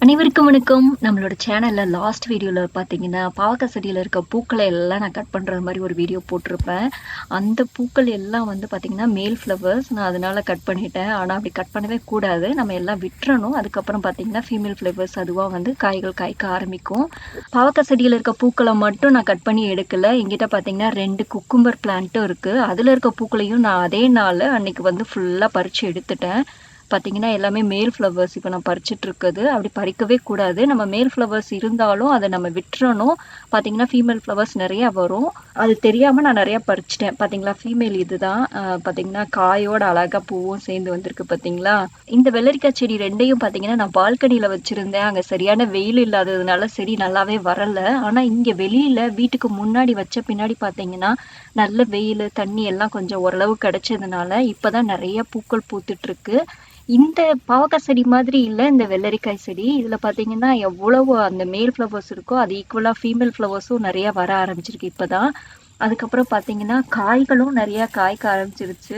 அனைவருக்கும் வணக்கம். நம்மளோட சேனல்ல லாஸ்ட் வீடியோல பார்த்தீங்கன்னா, பாவக்காய் செடியில இருக்க பூக்கள எல்லாம் நான் கட் பண்ற மாரி ஒரு வீடியோ போட்டிருப்பேன். அந்த பூக்கள் எல்லாம் வந்து பார்த்தீங்கன்னா, மேல் ஃப்ளவர்ஸ். நான் அதனால கட் பண்ணிட்டேன். ஆனா அப்படி கட் பண்ணவே கூடாது. நம்ம எல்லாம் விட்டுறணும். அதுக்கப்புறம் பார்த்தீங்கன்னா, ஃபீமேல் ஃப்ளவர்ஸ் அதுவா வந்து காய்கள் காய்க்க ஆரம்பிக்கும். பாவக்காய் செடியில இருக்க பூக்கள மட்டும் நான் கட் பண்ணி எடுக்கல. என்கிட்ட பார்த்தீங்கன்னா 2 குக்கும்பர் பிளான்ட்டும் இருக்கு. அதுல இருக்க பூக்களையும் நான் அதே நாளு அன்னைக்கு வந்து ஃபுல்லா பறிச்சு எடுத்துட்டேன். பார்த்தீங்கன்னா, எல்லாமே மேல் ஃப்ளவர்ஸ் இப்ப நான் பறிச்சுட்டு இருக்குது. அப்படி பறிக்கவே கூடாது. நம்ம மேல் ஃப்ளவர்ஸ் இருந்தாலும் அத நம்ம விட்டுறணும். பார்த்தீங்கன்னா, ஃபீமேல் ஃப்ளவர்ஸ் நெறையா வரும். அது தெரியாம நான் நெறையா பறிச்சுட்டேன். பார்த்தீங்களா, ஃபீமேல் இதுதான். பார்த்தீங்கன்னா, காயோட அழகா பூவும் சேர்ந்து வந்திருக்கு பார்த்தீங்களா? இந்த வெள்ளரிக்காய் செடி 2யும் பார்த்தீங்கன்னா, நான் பால்கனியில வச்சிருந்தேன். அங்க சரியான வெயில் இல்லாததுனால செடி நல்லாவே வரல. ஆனா, இங்க வெளியில வீட்டுக்கு முன்னாடி வச்ச பின்னாடி பார்த்தீங்கன்னா, நல்ல வெயிலு, தண்ணி எல்லாம் கொஞ்சம் ஓரளவு கிடைச்சதுனால, இப்ப தான் நெறைய பூக்கள் பூத்துட்ருக்கு. இந்த பாவக்காய் செடி மாதிரி இல்ல, இந்த வெள்ளரிக்காய் செடி. இதுல பார்த்தீங்கன்னா, எவ்வளவு அந்த மேல் ஃப்ளவர்ஸ் இருக்கோ, அது ஈக்குவலா ஃபீமேல் ஃப்ளவர்ஸும் நெறைய வர ஆரம்பிச்சிருக்கு இப்பதான். அதுக்கப்புறம் பார்த்தீங்கன்னா, காய்களும் நெறைய காய்க்க ஆரம்பிச்சிருச்சு.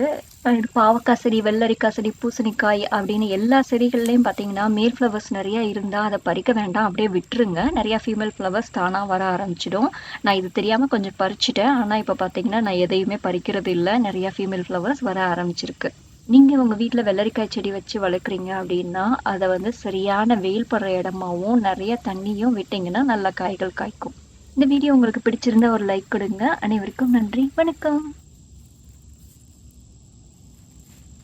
இது பாவக்காய் செடி, வெள்ளரிக்காய் செடி, பூசணிக்காய் அப்படின்னு எல்லா செடிகள்லயும் பார்த்தீங்கன்னா, மேல் ஃப்ளவர்ஸ் நெறைய இருந்தா அத பறிக்க வேண்டாம். அப்படியே விட்டுருங்க. நெறைய ஃபீமேல் ஃப்ளவர்ஸ் தானா வர ஆரம்பிச்சிடும். நான் இது தெரியாம கொஞ்சம் பறிச்சுட்டேன். ஆனா இப்ப பார்த்தீங்கன்னா, நான் எதையுமே பறிக்கிறது இல்ல. நெறைய ஃபீமேல் ஃப்ளவர்ஸ் வர ஆரம்பிச்சிருக்கு. நீங்க உங்க வீட்ல வெள்ளரிக்காய் செடி வச்சு வளர்க்குறீங்க அப்படின்னா, அத வந்து சரியான வெயில் படுற இடமாவும், நெறைய தண்ணியும் விட்டீங்கன்னா, நல்லா காய்கள் காய்க்கும். இந்த வீடியோ உங்களுக்கு பிடிச்சிருந்தா ஒரு லைக் கொடுங்க. அனைவருக்கும் நன்றி. வணக்கம்.